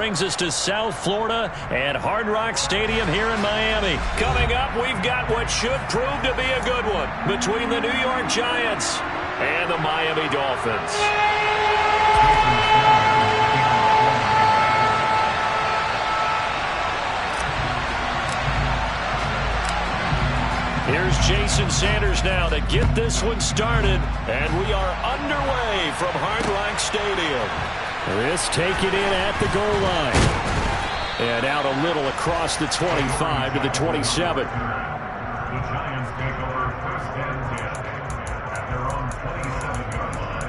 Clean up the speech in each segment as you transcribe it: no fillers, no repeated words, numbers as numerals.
brings us to South Florida and Hard Rock Stadium here in Miami. Coming up, we've got what should prove to be a good one between the New York Giants and the Miami Dolphins. Here's Jason Sanders now to get this one started, and we are underway from Hard Rock Stadium. This taken in at the goal line. And out a little across the 25 to the 27. The Giants take over first and 10 at their own 27-yard line.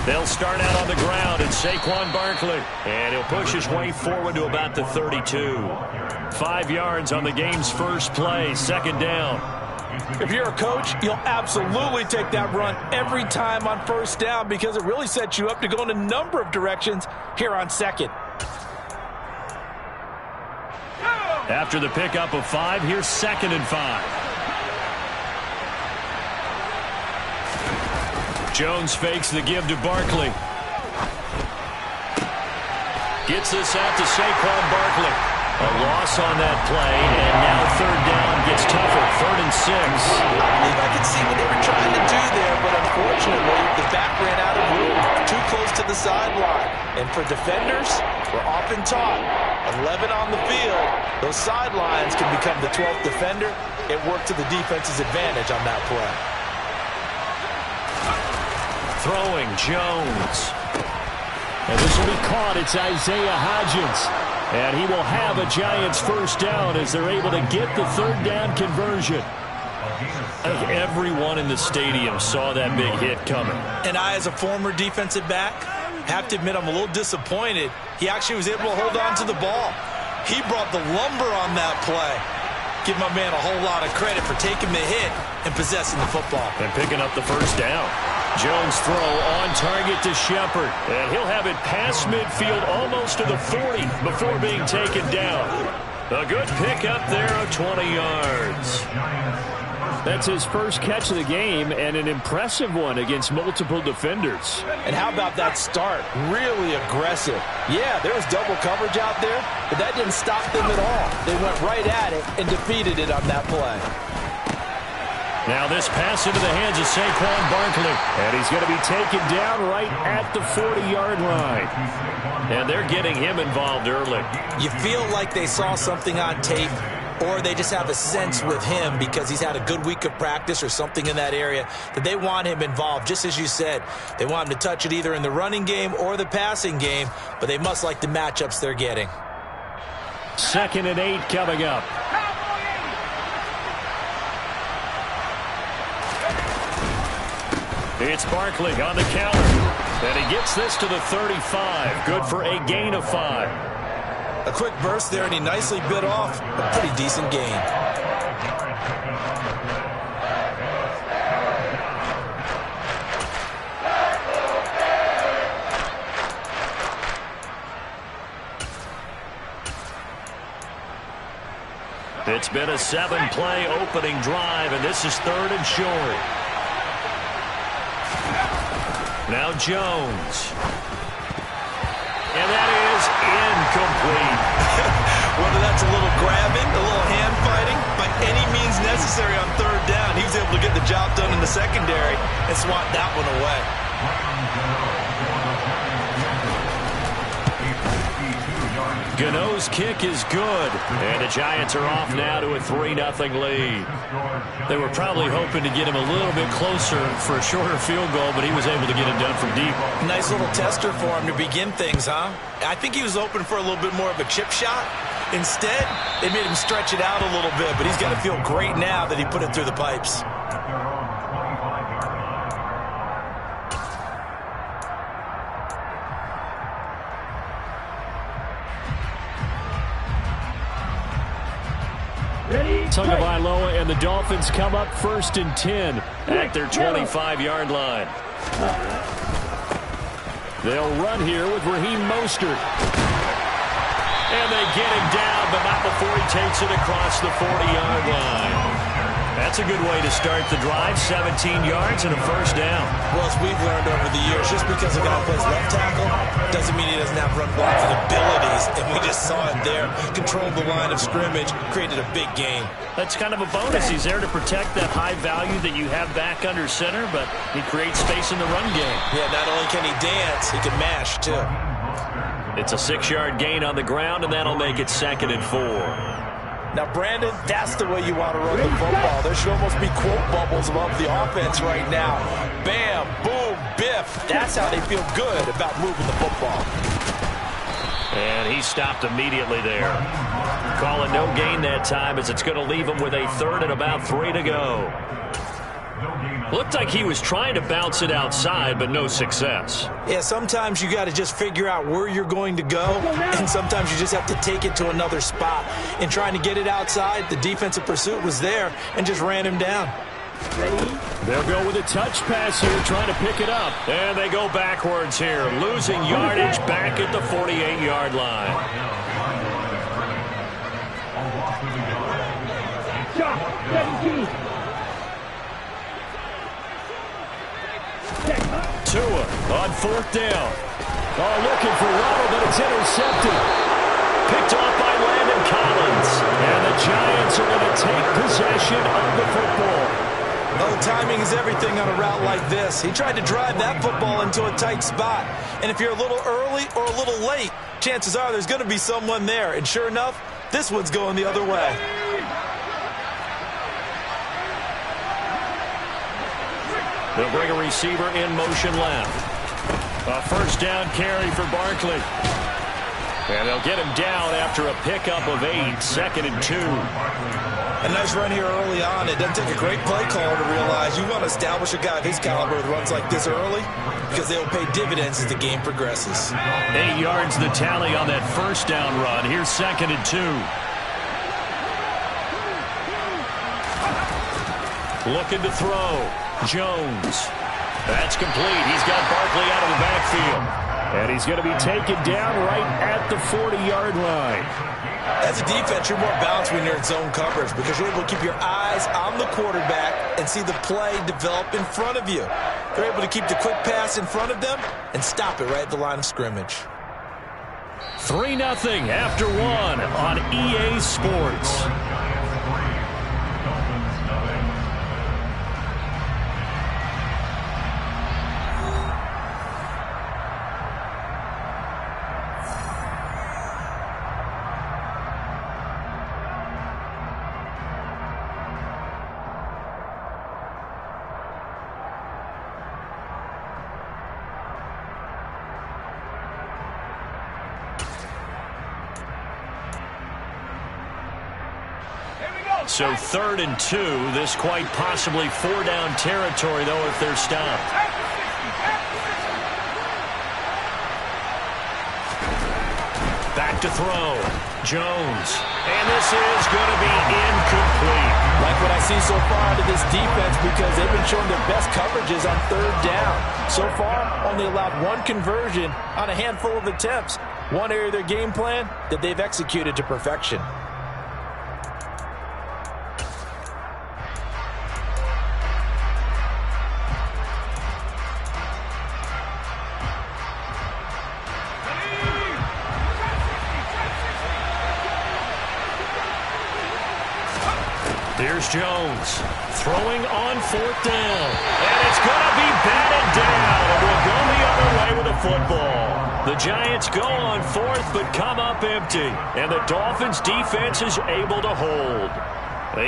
They'll start out on the ground, and Saquon Barkley. And he'll push his way forward to about the 32. 5 yards on the game's first play, second down. If you're a coach, you'll absolutely take that run every time on first down because it really sets you up to go in a number of directions here on second. After the pickup of 5, here's second and 5. Jones fakes the give to Barkley. Gets this out to Saquon Barkley. A loss on that play, and now third down gets tougher. 3rd and 6. I believe I could see what they were trying to do there, but unfortunately, the back ran out of room. Too close to the sideline. And for defenders, we're often taught, 11 on the field, those sidelines can become the 12th defender. It worked to the defense's advantage on that play. Throwing Jones. And this will be caught. It's Isaiah Hodgins. And he will have a Giants first down as they're able to get the third down conversion. I think everyone in the stadium saw that big hit coming. And I, as a former defensive back, have to admit I'm a little disappointed. He actually was able to hold on to the ball. He brought the lumber on that play. Give my man a whole lot of credit for taking the hit and possessing the football. And picking up the first down. Jones throw on target to Shepard. And he'll have it past midfield almost to the 40 before being taken down. A good pickup there of 20 yards. That's his first catch of the game and an impressive one against multiple defenders. And how about that start? Really aggressive. Yeah, there was double coverage out there, but that didn't stop them at all. They went right at it and defeated it on that play. Now this pass into the hands of Saquon Barkley. And he's going to be taken down right at the 40-yard line. And they're getting him involved early. You feel like they saw something on tape, or they just have a sense with him because he's had a good week of practice or something in that area that they want him involved. Just as you said, they want him to touch it either in the running game or the passing game, but they must like the matchups they're getting. 2nd and 8 coming up. It's Barkley on the counter. And he gets this to the 35. Good for a gain of 5. A quick burst there, and he nicely bit off a pretty decent gain. It's been a 7-play opening drive, and this is 3rd and short. Now Jones. And that is incomplete. Whether that's a little grabbing, a little hand fighting, by any means necessary on 3rd down, he was able to get the job done in the secondary and swat that one away. Gano's kick is good. And the Giants are off now to a 3-0 lead. They were probably hoping to get him a little bit closer for a shorter field goal, but he was able to get it done from deep. Nice little tester for him to begin things, huh? I think he was hoping for a little bit more of a chip shot. Instead, they made him stretch it out a little bit, but he's got to feel great now that he put it through the pipes. Tagovailoa and the Dolphins come up 1st and 10 at their 25-yard line. They'll run here with Raheem Mostert. And they get him down, but not before he takes it across the 40-yard line. That's a good way to start the drive. 17 yards and a 1st down. Well, as we've learned over the years, just because a guy plays left tackle doesn't mean he doesn't have run blocking abilities. And we just saw it there. Controlled the line of scrimmage, created a big game. That's kind of a bonus. He's there to protect that high value that you have back under center, but he creates space in the run game. Yeah, not only can he dance, he can mash, too. It's a 6-yard gain on the ground, and that'll make it 2nd and 4. Now, Brandon, that's the way you want to run the football. There should almost be quote bubbles above the offense right now. Bam, boom, biff. That's how they feel good about moving the football. And he stopped immediately there. Calling no gain that time as it's going to leave him with a 3rd and about 3 to go. Looked like he was trying to bounce it outside, but no success. Yeah, sometimes you got to just figure out where you're going to go, and sometimes you just have to take it to another spot. In trying to get it outside, the defensive pursuit was there and just ran him down. They'll go with a touch pass here, trying to pick it up. And they go backwards here, losing yardage back at the 48-yard line. Tua on 4th down. Oh, looking for Waddle, but it's intercepted. Picked off by Landon Collins. And the Giants are going to take possession of the football. Oh, timing is everything on a route like this. He tried to drive that football into a tight spot. And if you're a little early or a little late, chances are there's going to be someone there. And sure enough, this one's going the other way. They'll bring a receiver in motion left. A 1st down carry for Barkley. And they'll get him down after a pickup of 8, 2nd and 2. A nice run here early on. It doesn't take a great play caller to realize you want to establish a guy of his caliber with runs like this early because they will pay dividends as the game progresses. 8 yards the tally on that 1st down run. Here's 2nd and 2. Looking to throw. Jones. That's complete. He's got Barkley out of the backfield. And he's going to be taken down right at the 40-yard line. As a defense, you're more balanced when you're in zone coverage because you're able to keep your eyes on the quarterback and see the play develop in front of you. You're able to keep the quick pass in front of them and stop it right at the line of scrimmage. 3-0 after 1 on EA Sports. So 3rd and 2. This quite possibly 4-down territory, though, if they're stopped. Back to throw. Jones. And this is going to be incomplete. Like what I see so far out of this defense because they've been showing their best coverages on 3rd down. So far, only allowed 1 conversion on a handful of attempts. One area of their game plan that they've executed to perfection. Here's Jones throwing on 4th down. And it's going to be batted down. And we'll go the other way with the football. The Giants go on 4th but come up empty. And the Dolphins defense is able to hold.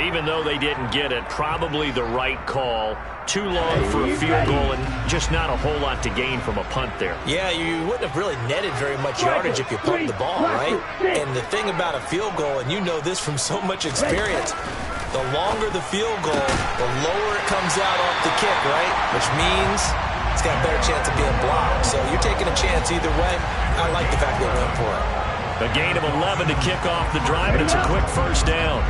Even though they didn't get it, probably the right call. Too long for a field goal and just not a whole lot to gain from a punt there. Yeah, you wouldn't have really netted very much yardage if you pumped the ball, right? And the thing about a field goal, and you know this from so much experience, the longer the field goal, the lower it comes out off the kick, right? Which means it's got a better chance of being blocked. So you're taking a chance either way. I like the fact they went for it. A gain of 11 to kick off the drive, and it's a quick 1st down.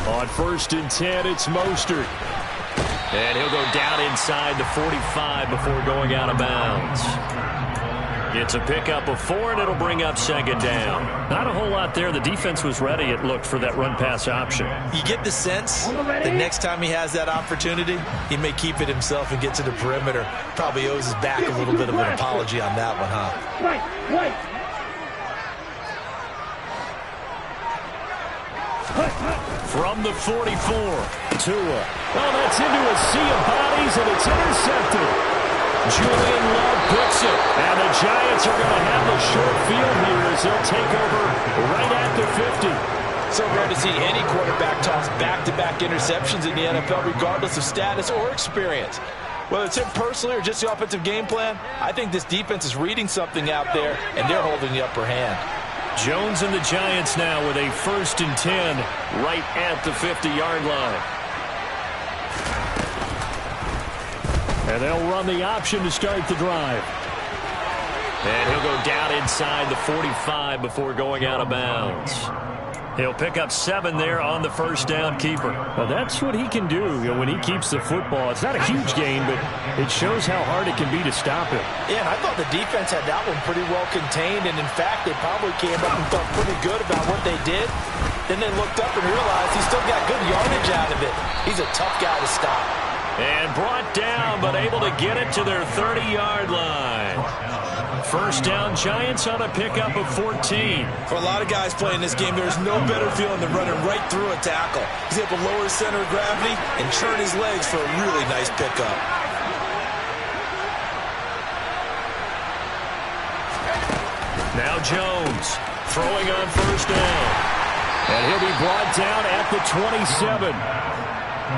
On 1st and 10, it's Mostert. And he'll go down inside the 45 before going out of bounds. It's a pickup of 4, and it'll bring up 2nd down. Not a whole lot there. The defense was ready, it looked, for that run-pass option. You get the sense that next time he has that opportunity, he may keep it himself and get to the perimeter. Probably owes his back a little bit of an apology on that one, huh? From the 44, Tua. Oh, that's into a sea of bodies, and it's intercepted. Julian Love puts it, and the Giants are going to have the short field here as they'll take over right at the 50. So rare to see any quarterback toss back-to-back interceptions in the NFL, regardless of status or experience. Whether it's him personally or just the offensive game plan, I think this defense is reading something out there, and they're holding the upper hand. Jones and the Giants now with a 1st and 10 right at the 50-yard line. And they'll run the option to start the drive. And he'll go down inside the 45 before going out of bounds. He'll pick up 7 there on the 1st down keeper. Well, that's what he can do, when he keeps the football. It's not a huge gain, but it shows how hard it can be to stop him. Yeah, and I thought the defense had that one pretty well contained, and in fact, they probably came up and felt pretty good about what they did. Then they looked up and realized he still got good yardage out of it. He's a tough guy to stop. And brought down, but able to get it to their 30-yard line. 1st down, Giants on a pickup of 14. For a lot of guys playing this game, there's no better feeling than running right through a tackle. He's able to lower his center of gravity and churn his legs for a really nice pickup. Now Jones throwing on 1st down. And he'll be brought down at the 27.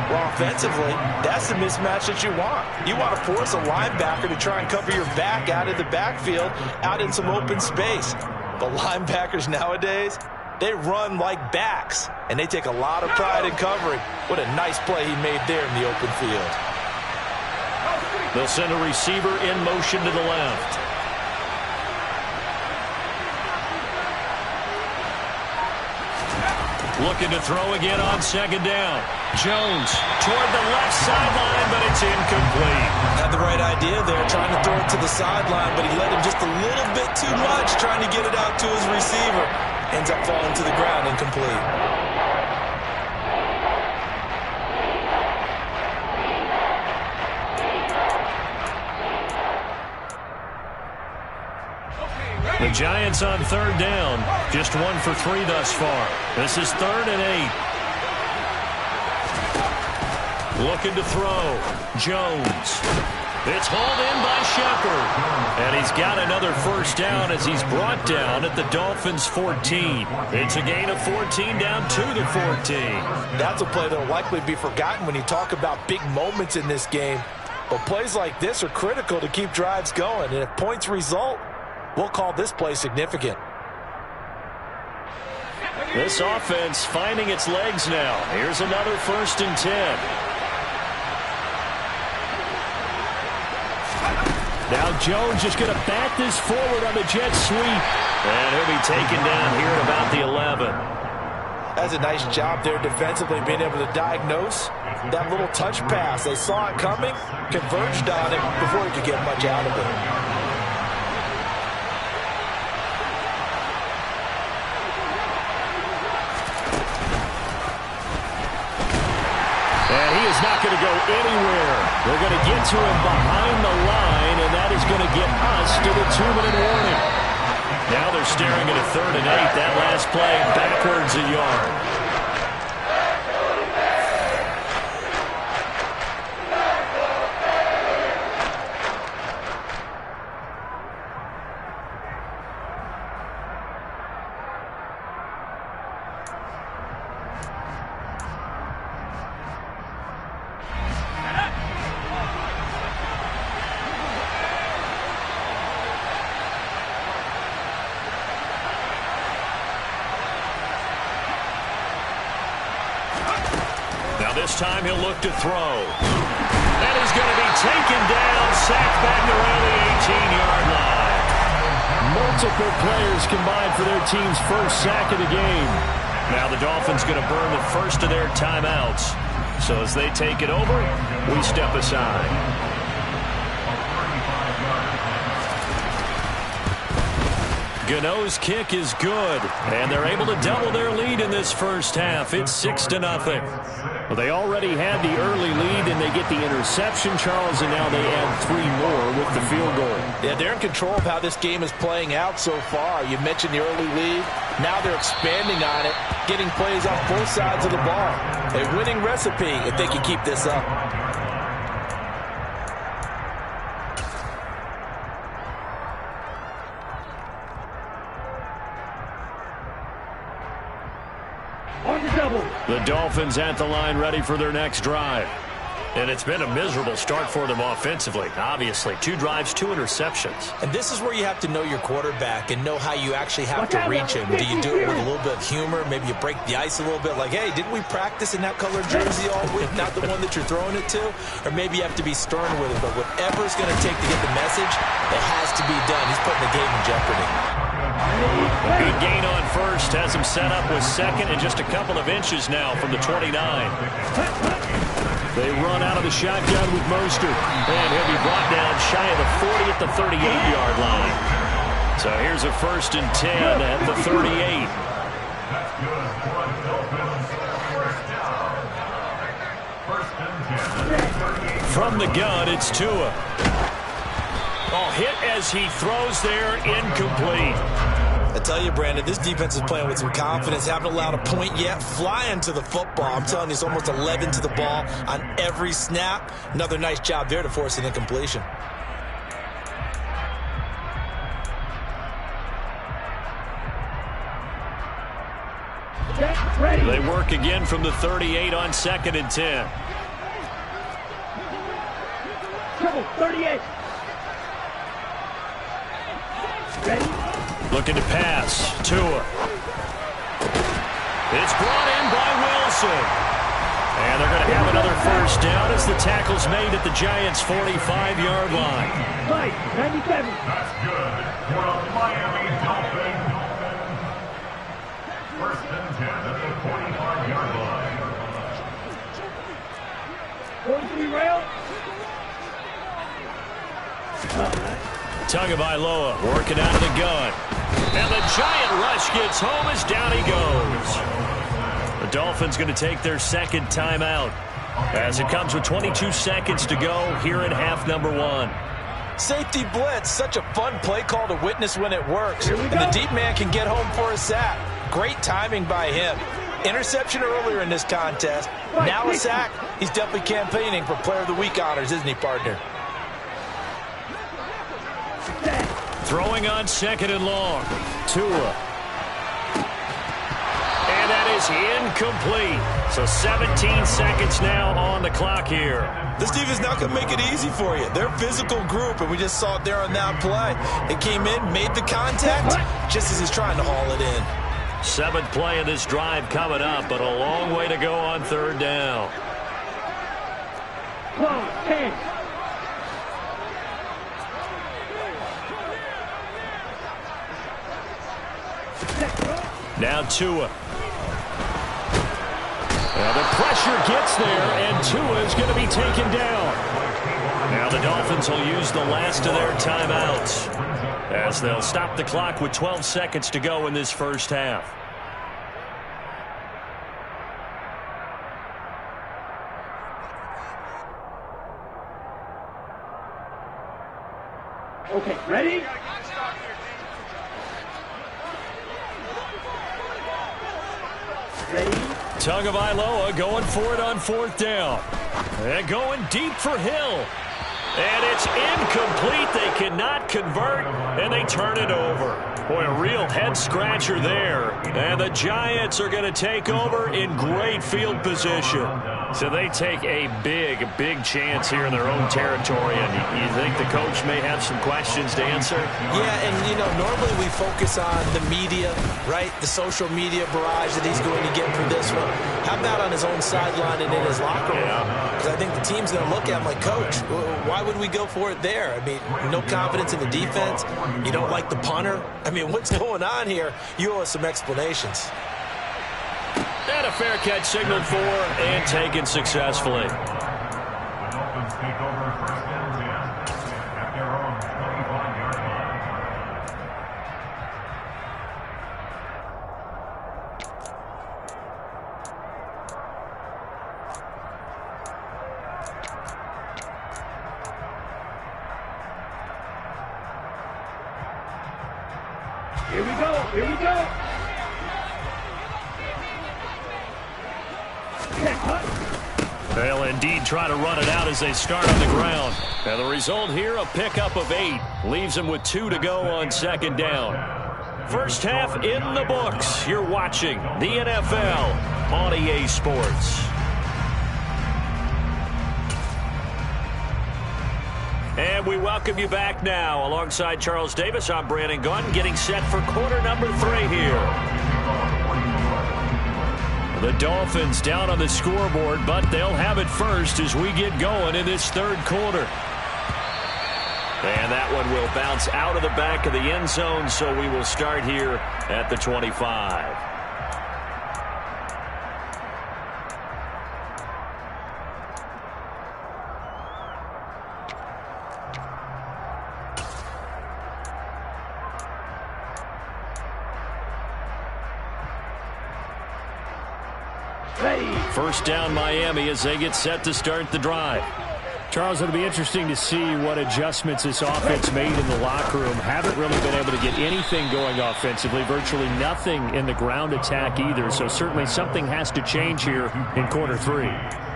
Well, offensively, that's the mismatch that you want. You want to force a linebacker to try and cover your back out of the backfield, out in some open space. The linebackers nowadays, they run like backs, and they take a lot of pride in covering. What a nice play he made there in the open field. They'll send a receiver in motion to the left. Looking to throw again on 2nd down. Jones toward the left sideline, but it's incomplete. Had the right idea there, trying to throw it to the sideline, but he let him just a little bit too much, trying to get it out to his receiver. Ends up falling to the ground, incomplete. The Giants on 3rd down. Just 1 for 3 thus far. This is 3rd and 8. Looking to throw. Jones. It's hauled in by Shepard. And he's got another 1st down as he's brought down at the Dolphins' 14. It's a gain of 14 down to the 14. That's a play that will likely be forgotten when you talk about big moments in this game. But plays like this are critical to keep drives going. And if points result, we'll call this play significant. This offense finding its legs now. Here's another 1st and 10. Now Jones just going to bat this forward on the jet sweep. And he'll be taken down here at about the 11. That's a nice job there defensively, being able to diagnose that little touch pass. They saw it coming, converged on it before he could get much out of it. Is not going to go anywhere. They're going to get to him behind the line, and that is going to get us to the 2-minute warning. Now they're staring at a 3rd and 8. That last play backwards a yard. This time he'll look to throw. And he's going to be taken down, sacked back around the 18-yard line. Multiple players combined for their team's 1st sack of the game. Now the Dolphins going to burn the first of their timeouts. So as they take it over, we step aside. Gano's kick is good, and they're able to double their lead in this first half. It's 6-0. Well, they already had the early lead, and they get the interception, Charles, and now they add 3 more with the field goal. Yeah, they're in control of how this game is playing out so far. You mentioned the early lead. Now they're expanding on it, getting plays off both sides of the ball. A winning recipe if they can keep this up. The Dolphins at the line ready for their next drive. And it's been a miserable start for them offensively. Obviously, 2 drives, 2 interceptions. And this is where you have to know your quarterback and know how you actually have to reach him. Do you do it with a little bit of humor? Maybe you break the ice a little bit like, hey, didn't we practice in that color jersey all week, not the one that you're throwing it to? Or maybe you have to be stern with it. But whatever it's going to take to get the message, it has to be done. He's putting the game in jeopardy. A good gain on first has him set up with second and just a couple of inches now from the 29. They run out of the shotgun with Mostert, and he'll be brought down shy of the 40 at the 38-yard line. So here's a 1st and 10 at the 38. That's good for the Dolphins. First and 10 at the 38. From the gun, it's Tua. Oh, hit as he throws there, incomplete. I tell you, Brandon, this defense is playing with some confidence. Haven't allowed a point yet. Flying to the football. I'm telling you, it's almost 11 to the ball on every snap. Another nice job there to force an incompletion. They work again from the 38 on 2nd and 10. 38. Ready? Looking to pass. Tua. It's brought in by Wilson. And they're going to have another first down as the tackle's made at the Giants' 45-yard line. 97. That's good for the Miami Dolphins. First and 10 at the 45-yard line. 43 rail. Tagovailoa working out of the gun. And the giant rush gets home as down he goes. The Dolphins going to take their second timeout as it comes with 22 seconds to go here in half number 1. Safety blitz, such a fun play call to witness when it works. And the deep man can get home for a sack. Great timing by him. Interception earlier in this contest. Now a sack. He's definitely campaigning for Player of the Week honors, isn't he, partner? Throwing on 2nd and long. Tua. And that is incomplete. So 17 seconds now on the clock here. This defense not going to make it easy for you. They're a physical group, and we just saw it there on that play. It came in, made the contact, just as he's trying to haul it in. 7th play of this drive coming up, but a long way to go on 3rd down. 10. Now Tua. Well, the pressure gets there, and Tua is going to be taken down. Now the Dolphins will use the last of their timeouts as they'll stop the clock with 12 seconds to go in this first half. Okay, ready? Tagovailoa going for it on 4th down. And going deep for Hill. And it's incomplete. They cannot convert, and they turn it over. Boy, a real head-scratcher there. And the Giants are going to take over in great field position. So they take a big, big chance here in their own territory. And you think the coach may have some questions to answer? Yeah, and, you know, normally we focus on the media, right? The social media barrage that he's going to get for this one. How about on his own sideline and in his locker room? Because I think the team's going to look at him like, Coach, why would we go for it there? I mean, no confidence in the defense. You don't like the punter. I mean, what's going on here? You owe us some explanations. And a fair catch signaled for and taken successfully. The Dolphins take over first and 10 at their own 25-yard line. Here we go. Here we go. They'll indeed try to run it out as they start on the ground. And the result here, a pickup of 8. Leaves them with 2 to go on second down. First half in the books. You're watching the NFL on EA Sports. And we welcome you back now. Alongside Charles Davis, I'm Brandon Gunn, getting set for quarter number 3 here. The Dolphins down on the scoreboard, but they'll have it first as we get going in this third quarter. And that one will bounce out of the back of the end zone, so we will start here at the 25. First down Miami as they get set to start the drive. Charles, it'll be interesting to see what adjustments this offense made in the locker room. Haven't really been able to get anything going offensively, virtually nothing in the ground attack either. So certainly something has to change here in quarter 3.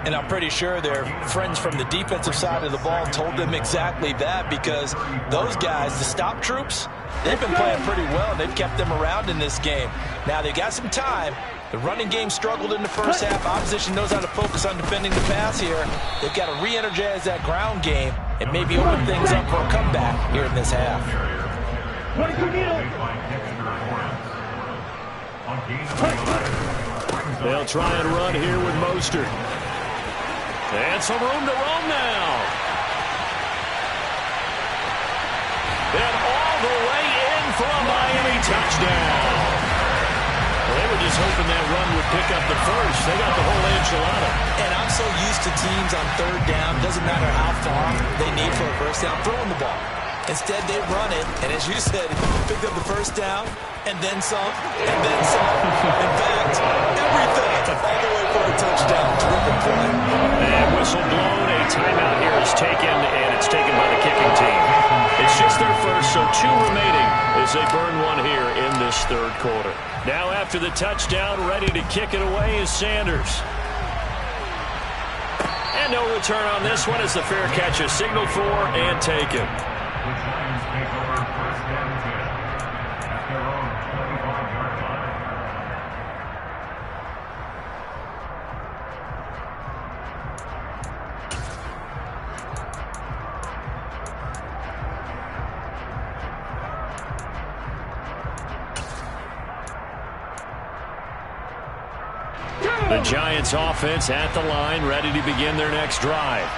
And I'm pretty sure their friends from the defensive side of the ball told them exactly that, because those guys, the stop troops, they've been playing pretty well. They've kept them around in this game. Now they got some time. The running game struggled in the first half. Opposition knows how to focus on defending the pass here. They've got to re-energize that ground game and maybe open things up for a comeback here in this half. They'll try and run here with Mostert. And some room to roam now. And all the way in for a Miami touchdown. Well, they were just hoping that run would pick up the first. They got the whole enchilada. And I'm so used to teams on third down, doesn't matter how far they need for a first down, throwing the ball. Instead, they run it, and as you said, picked up the first down, and then some, and then some. In fact, everything all the way for a touchdown. Terrific play. And whistle blown. A timeout here is taken, and it's taken by the kicking team. It's just their first, so 2 remaining as they burn one here in this third quarter. Now after the touchdown, ready to kick it away is Sanders. And no return on this one as the fair catch is signaled for and taken. The Giants take over first and 10 at their own 25-yard line. The Giants offense at the line, ready to begin their next drive.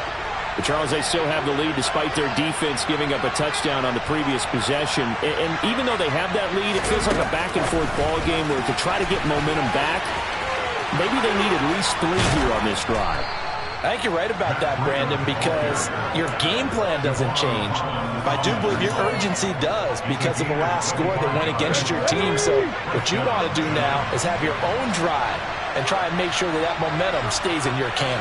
But Charles, they still have the lead despite their defense giving up a touchdown on the previous possession. And even though they have that lead, it feels like a back-and-forth ball game where to try to get momentum back, maybe they need at least 3 here on this drive. I think you're right about that, Brandon, because your game plan doesn't change. I do believe your urgency does because of the last score that went against your team. So what you want to do now is have your own drive and try and make sure that that momentum stays in your camp.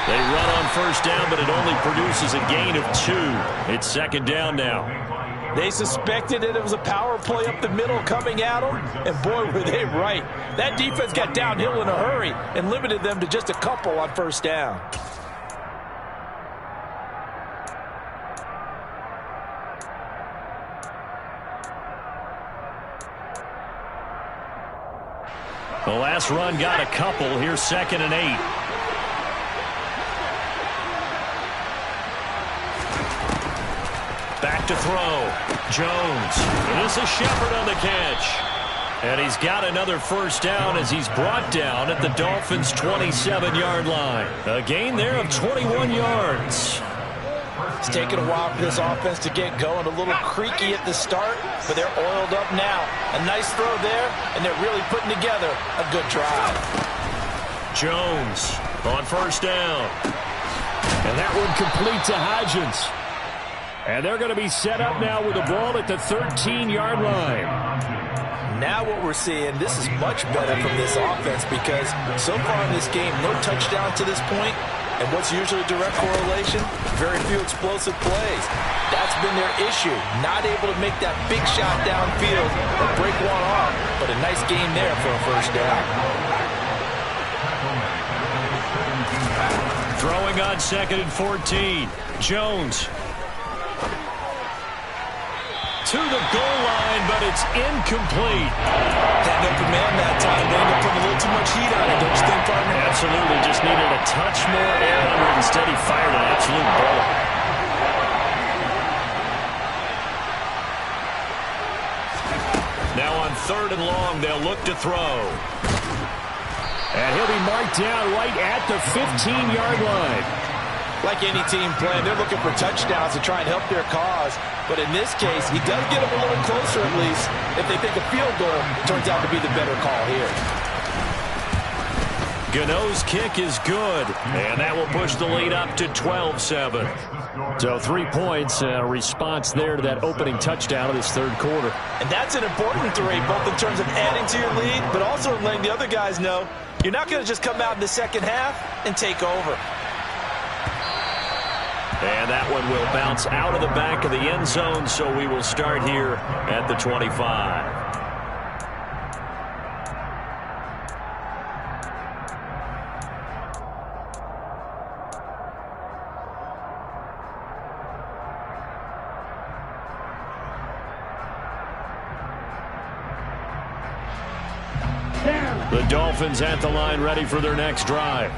They run on first down, but it only produces a gain of 2. It's second down now. They suspected it was a power play up the middle coming at them, and boy, were they right. That defense got downhill in a hurry and limited them to just a couple on first down. The last run got a couple. Here's 2nd and 8. Back to throw. Jones. And this is Shepard on the catch. And he's got another first down as he's brought down at the Dolphins' 27-yard line. A gain there of 21 yards. It's taken a while for this offense to get going. A little creaky at the start, but they're oiled up now. A nice throw there, and they're really putting together a good drive. Jones on first down. And that one complete to Hodgins. And they're going to be set up now with the ball at the 13-yard line. Now what we're seeing, this is much better from this offense because so far in this game, no touchdown to this point. And what's usually a direct correlation? Very few explosive plays. That's been their issue. Not able to make that big shot downfield or break one off, but a nice game there for a first down. Throwing on 2nd and 14. Jones. To the goal line, but it's incomplete. Had no command that time. They ended up putting a little too much heat on it, don't you think, partner? Absolutely. Just needed a touch more air under it. Instead, he fired an absolute bullet. Now on 3rd and long, they'll look to throw. And he'll be marked down right at the 15-yard line. Like any team playing, they're looking for touchdowns to try and help their cause. But in this case, he does get them a little closer at least. If they think a field goal turns out to be the better call here. Gano's kick is good, and that will push the lead up to 12-7. So 3 points, a response there to that opening touchdown of this third quarter. And that's an important 3, both in terms of adding to your lead, but also letting the other guys know you're not going to just come out in the second half and take over. And that one will bounce out of the back of the end zone, so we will start here at the 25. The Dolphins at the line ready for their next drive.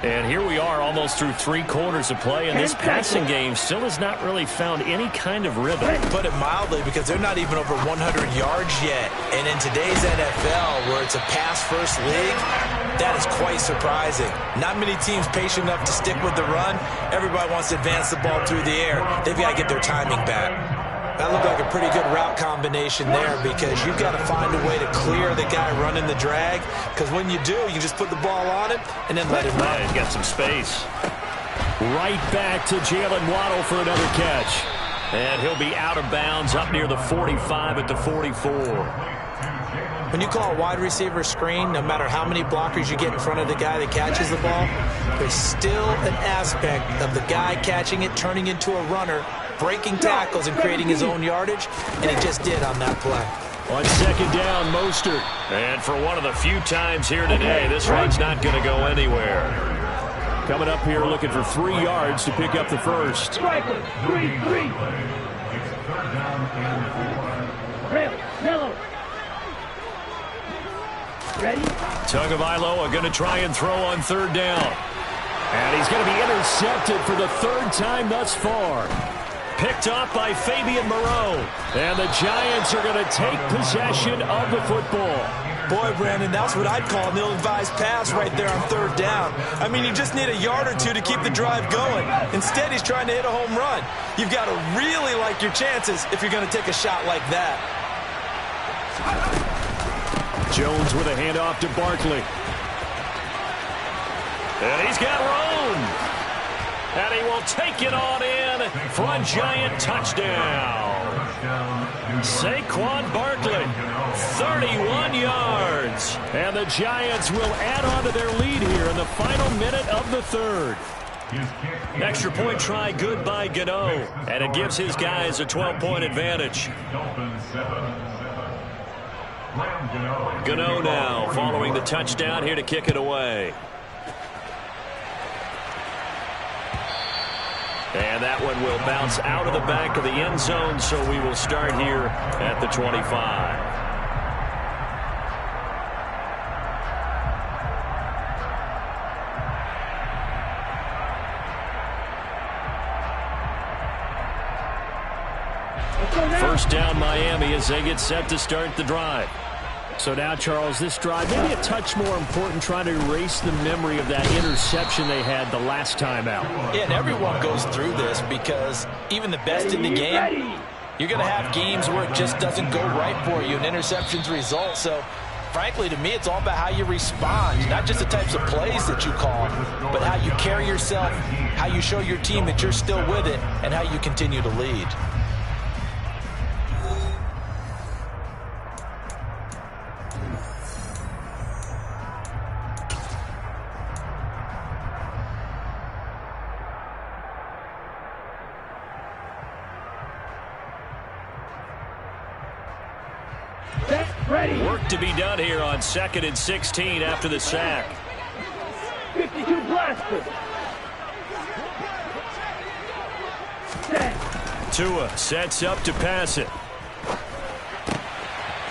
And here we are almost through 3 quarters of play, and this passing game still has not really found any kind of rhythm. Put it mildly, because they're not even over 100 yards yet. And in today's NFL, where it's a pass-first league, that is quite surprising. Not many teams patient enough to stick with the run. Everybody wants to advance the ball through the air. They've got to get their timing back. That looked like a pretty good route combination there because you've got to find a way to clear the guy running the drag, because when you do, you just put the ball on him and then let him run. He's got some space. Right back to Jalen Waddle for another catch. And he'll be out of bounds up near the 45 at the 44. When you call a wide receiver screen, no matter how many blockers you get in front of the guy that catches the ball, there's still an aspect of the guy catching it, turning into a runner, breaking tackles and creating his own yardage, and he just did on that play. On 2nd down, Mostert. And for one of the few times here today, this run's not going to go anywhere. Coming up here looking for 3 yards to pick up the first. Striker, 3-3. Miller. Ready? Tagovailoa going to try and throw on 3rd down. And he's going to be intercepted for the 3rd time thus far. Picked off by Fabian Moreau. And the Giants are going to take possession of the football. Boy, Brandon, that's what I'd call an ill-advised pass right there on 3rd down. I mean, you just need a yard or 2 to keep the drive going. Instead, he's trying to hit a home run. You've got to really like your chances if you're going to take a shot like that. Jones with a handoff to Barkley. And he's got room. And he will take it on in for a Giant touchdown. Saquon Barkley, 31 yards. And the Giants will add on to their lead here in the final minute of the 3rd. Extra point try good by Gano. And it gives his guys a 12-point advantage. Gano now following the touchdown here to kick it away. And that one will bounce out of the back of the end zone, so we will start here at the 25. First down Miami as they get set to start the drive. So now, Charles, this drive maybe a touch more important, trying to erase the memory of that interception they had the last time out. Yeah, and everyone goes through this because even the best in the game, you're going to have games where it just doesn't go right for you and interceptions result. So, frankly, to me, it's all about how you respond, not just the types of plays that you call, but how you carry yourself, how you show your team that you're still with it, and how you continue to lead. Work to be done here on 2nd and 16 after the sack. 52 blaster. Tua sets up to pass it.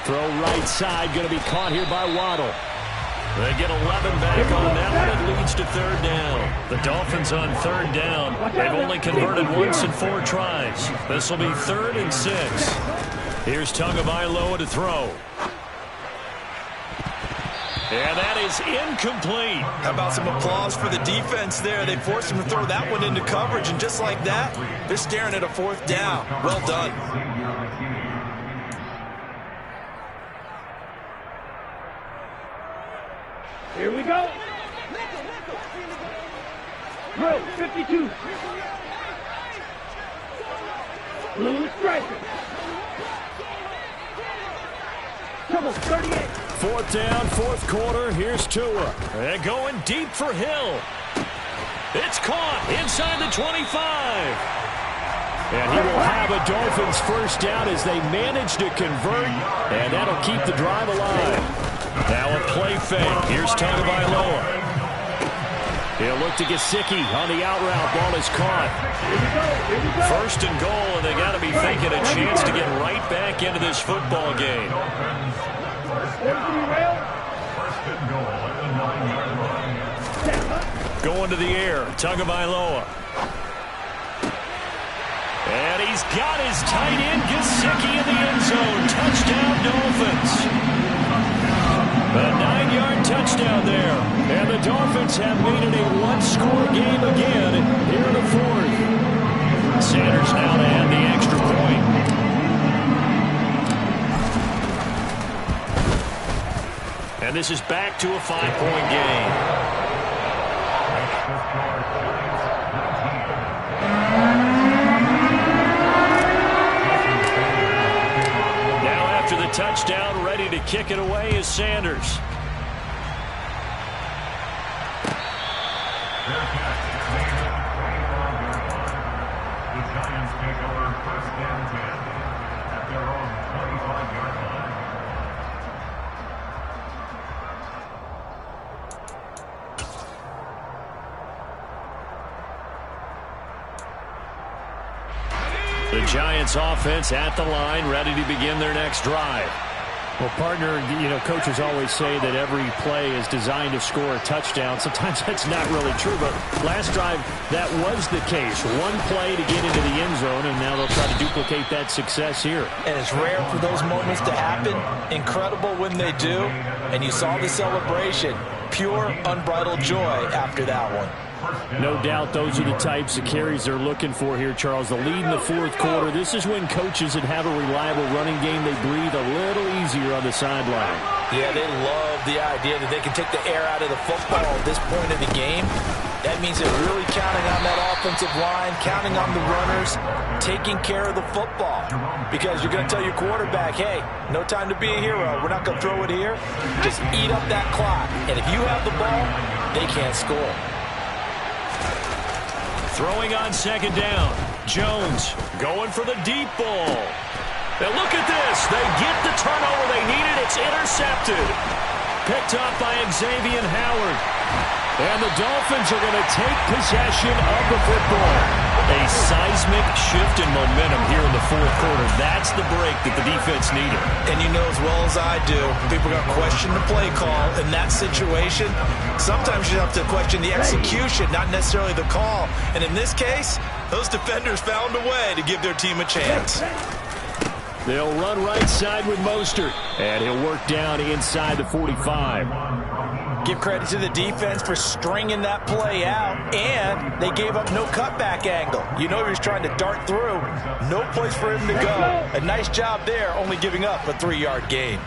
Throw right side, going to be caught here by Waddle. They get 11 back on that one. It leads to 3rd down. The Dolphins on 3rd down. They've only converted once in 4 tries. This will be 3rd and 6. Here's Tagovailoa to throw. And that is incomplete. How about some applause for the defense there? They forced him to throw that one into coverage, and just like that, they're staring at a 4th down. Well done. Here we go. Drill 52. Blue striker. Trouble 38. 4th down, 4th quarter. Here's Tua. They're going deep for Hill. It's caught inside the 25. And he will have a Dolphins 1st down as they manage to convert. And that'll keep the drive alive. Now a play fake. Here's Tagovailoa. He'll look to Gesicki on the out route. Ball is caught. 1st and goal, and they got to be thinking a chance to get right back into this football game. Going to the air, Tagovailoa. And he's got his tight end, Gesicki, in the end zone. Touchdown, Dolphins. A 9-yard touchdown there. And the Dolphins have made it a 1-score game again here in the 4th. Sanders now to add the extra point. And this is back to a 5-point game. Now after the touchdown, ready to kick it away is Sanders. The Giants take over 1st and 10 at their own 25-yard line. The Giants offense at the line, ready to begin their next drive. Well, partner, coaches always say that every play is designed to score a touchdown. Sometimes that's not really true, but last drive, that was the case. One play to get into the end zone, and now they'll try to duplicate that success here. And it's rare for those moments to happen. Incredible when they do. And you saw the celebration. Pure, unbridled joy after that one. No doubt those are the types of carries they're looking for here, Charles. The lead in the 4th quarter. This is when coaches that have a reliable running game, they breathe a little easier on the sideline. Yeah, they love the idea that they can take the air out of the football at this point of the game. That means they're really counting on that offensive line, counting on the runners, taking care of the football. Because you're going to tell your quarterback, hey, no time to be a hero. We're not going to throw it here. Just eat up that clock. And if you have the ball, they can't score. Throwing on 2nd down. Jones going for the deep ball. Now look at this. They get the turnover they needed. It's intercepted. Picked up by Xavier Howard. And the Dolphins are going to take possession of the football. A seismic shift in momentum here in the 4th quarter. That's the break that the defense needed. And you know as well as I do, people are going to question the play call in that situation. Sometimes you have to question the execution, not necessarily the call. And in this case, those defenders found a way to give their team a chance. They'll run right side with Mostert, and he'll work down inside the 45. Give credit to the defense for stringing that play out, and they gave up no cutback angle. You know he was trying to dart through. No place for him to go. A nice job there, only giving up a 3-yard gain.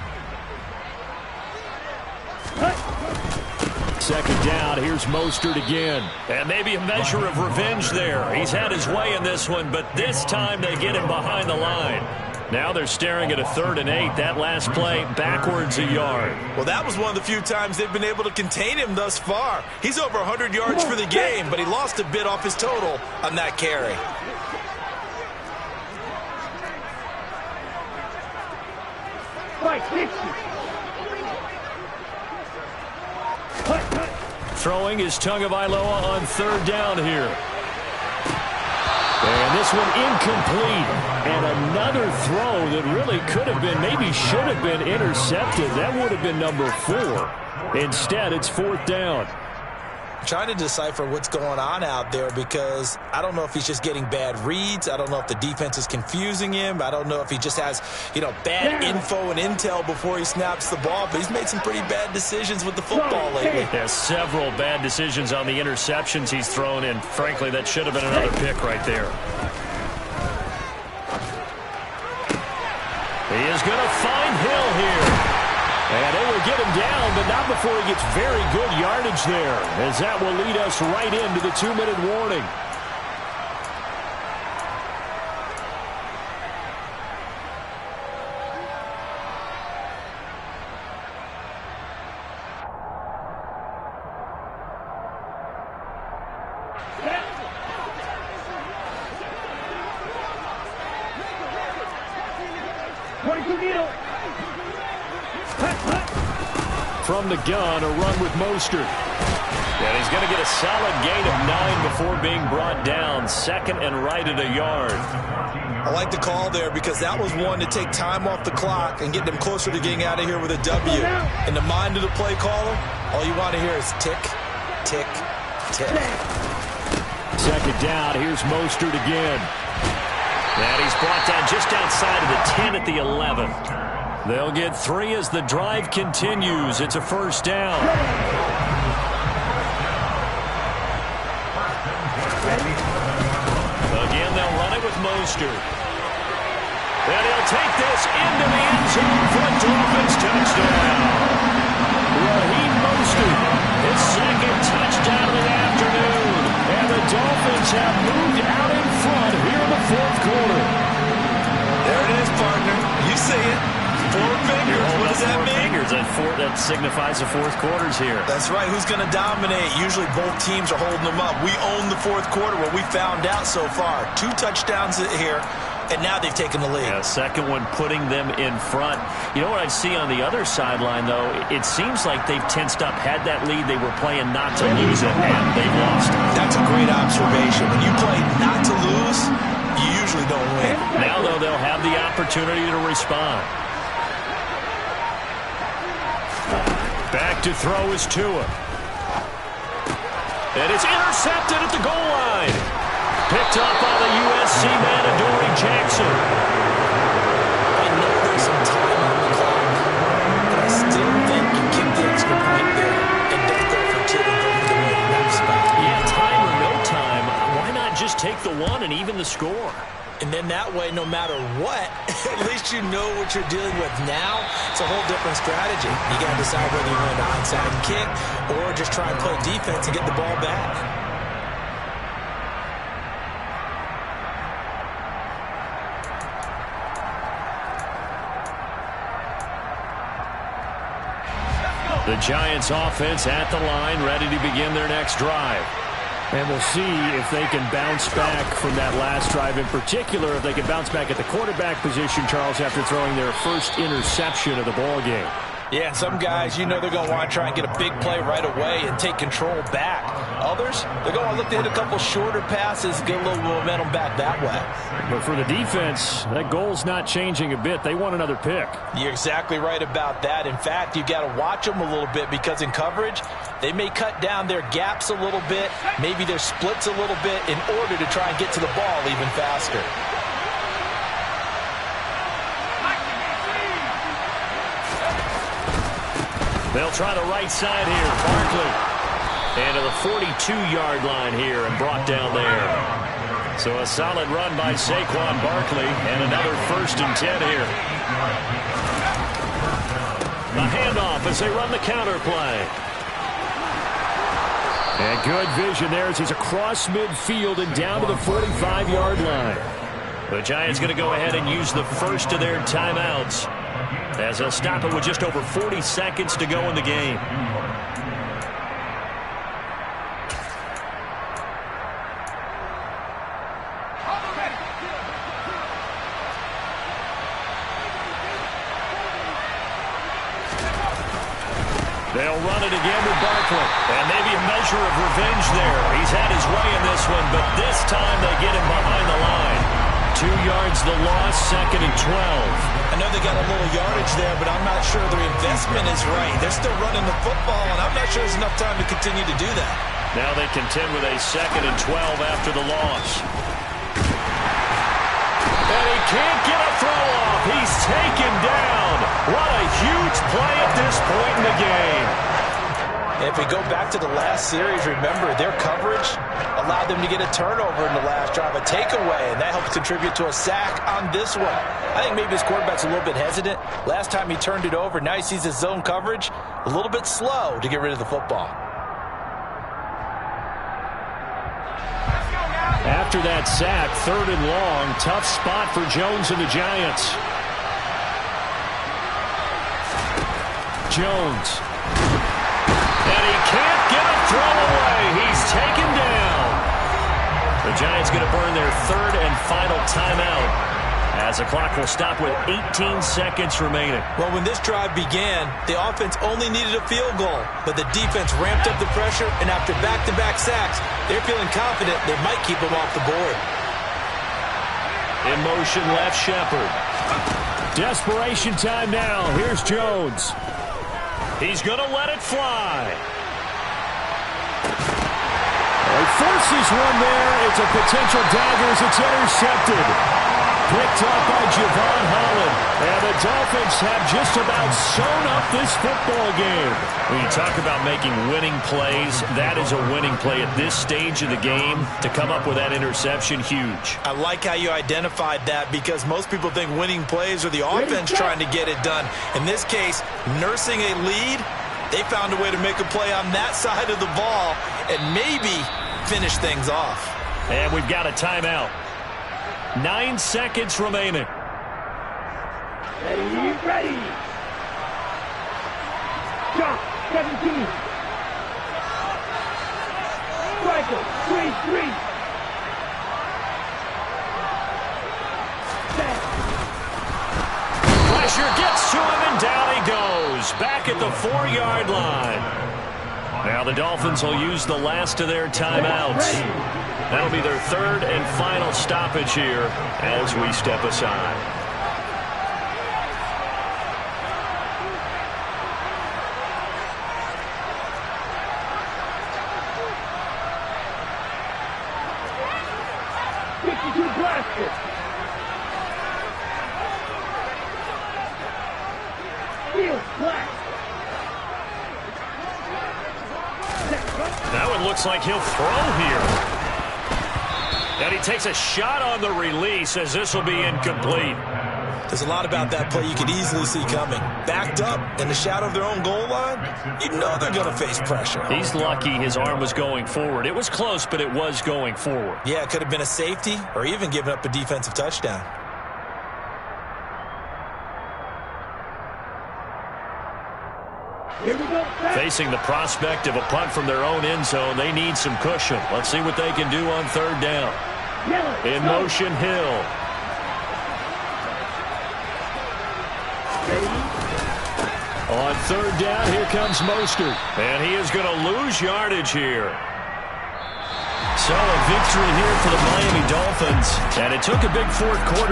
Second down, here's Mostert again. And maybe a measure of revenge there. He's had his way in this one, but this time they get him behind the line. Now they're staring at a 3rd and 8. That last play, backwards a yard. Well, that was one of the few times they've been able to contain him thus far. He's over 100 yards for the game, but he lost a bit off his total on that carry. Throwing is Tagovailoa on 3rd down here. And this one incomplete. And another throw that really could have been, maybe should have been intercepted. That would have been number 4. Instead, it's 4th down. Trying to decipher what's going on out there because I don't know if he's just getting bad reads. I don't know if the defense is confusing him. I don't know if he just has, bad info and intel before he snaps the ball. But he's made some pretty bad decisions with the football lately. Yeah, several bad decisions on the interceptions he's thrown in. Frankly, that should have been another pick right there. He is going to find Hill here. And they will get him down, but not before he gets very good yardage there, as that will lead us right into the 2-minute warning. From the gun, a run with Mostert. And he's going to get a solid gain of 9 before being brought down. 2nd and right at a yard. I like the call there because that was one to take time off the clock and get them closer to getting out of here with a W. In the mind of the play caller, all you want to hear is tick, tick, tick. 2nd down, here's Mostert again. And he's brought down just outside of the 10 at the 11. They'll get 3 as the drive continues. It's a 1st down. Again, they'll run it with Mostert. And he'll take this into the end zone for a Dolphins touchdown. Raheem Mostert, his 2nd touchdown of the afternoon. And the Dolphins have moved out in front here in the 4th quarter. There it is, partner. You see it. 4 fingers. What does that mean? Fingers. That signifies the 4th quarter's here. That's right. Who's going to dominate? Usually both teams are holding them up. We own the 4th quarter, what we found out so far. 2 touchdowns here, and now they've taken the lead. Yeah, 2nd one putting them in front. You know what I see on the other sideline, though? It seems like they've tensed up. Had that lead, they were playing not to lose it, and they've lost it. That's a great observation. When you play not to lose, you usually don't win. Now, though, they'll have the opportunity to respond. Back to throw is Tua. And it's intercepted at the goal line. Picked up by the USC man, Adoree Jackson. I know there's some time on the clock, but I still think you kick the extra point there and don't go for 2 and go for the winning spot. Yeah, time or no time, why not just take the 1 and even the score? And then that way, no matter what, at least you know what you're dealing with now. It's a whole different strategy. You got to decide whether you want to onside kick or just try and play defense and get the ball back. The Giants offense at the line, ready to begin their next drive. And we'll see if they can bounce back from that last drive. In particular, if they can bounce back at the quarterback position, Charles, after throwing their first interception of the ballgame. Yeah, some guys, they're going to want to try and get a big play right away and take control back. Others, they're going to look to hit a couple shorter passes, get a little momentum back that way. But for the defense, that goal's not changing a bit. They want another pick. You're exactly right about that. In fact, you got to watch them a little bit because in coverage, they may cut down their gaps a little bit, maybe their splits a little bit in order to try and get to the ball even faster. They'll try the right side here. Barkley. And to the 42-yard line here and brought down there. So a solid run by Saquon Barkley and another 1st and 10 here. The handoff as they run the counter play. And good vision there as he's across midfield and down to the 45-yard line. The Giants going to go ahead and use the first of their timeouts as they'll stop it with just over 40 seconds to go in the game. They'll run it again with Barkley. And maybe a measure of revenge there. He's had his way in this one, but this time they get him behind the line. 2 yards the loss, 2nd and 12. I know they got a little yardage there, but I'm not sure their investment is right. They're still running the football, and I'm not sure there's enough time to continue to do that. Now they contend with a 2nd and 12 after the loss. And he can't get a throw off. He's taken down. What a huge play at this point in the game. If we go back to the last series, remember, their coverage allowed them to get a turnover in the last drive, a takeaway, and that helped contribute to a sack on this one. I think maybe his quarterback's a little bit hesitant. Last time he turned it over, now he sees his zone coverage a little bit slow to get rid of the football. After that sack, 3rd and long, tough spot for Jones and the Giants. Jones. And he can't get a throw away. He's taken down. The Giants going to burn their 3rd and final timeout as the clock will stop with 18 seconds remaining. Well, when this drive began, the offense only needed a field goal, but the defense ramped up the pressure, and after back-to-back sacks, they're feeling confident they might keep them off the board. In motion, left Shepard. Desperation time now. Here's Jones. He's going to let it fly. He forces one there. It's a potential dagger as it's intercepted. Picked up by Javon Holland. And the Dolphins have just about sewn up this football game. When you talk about making winning plays, that is a winning play at this stage of the game. To come up with that interception, huge. I like how you identified that because most people think winning plays are the offense trying to get it done. In this case, nursing a lead, they found a way to make a play on that side of the ball and maybe finish things off. And we've got a timeout. 9 seconds remaining. Ready. Shot, 17. Striker, 3-3. Pressure gets to him, and down he goes. Back at the 4-yard line. Now the Dolphins will use the last of their timeouts. That'll be their 3rd and final stoppage here as we step aside. Now it looks like he'll throw here. And he takes a shot on the release as this will be incomplete. There's a lot about that play you could easily see coming. Backed up in the shadow of their own goal line, you know they're going to face pressure. He's lucky his arm was going forward. It was close, but it was going forward. Yeah, it could have been a safety or even given up a defensive touchdown. Here we go. Facing the prospect of a punt from their own end zone, they need some cushion. Let's see what they can do on 3rd down. In motion, Hill. On 3rd down, here comes Mostert. And he is going to lose yardage here. So a victory here for the Miami Dolphins. And it took a big 4th quarter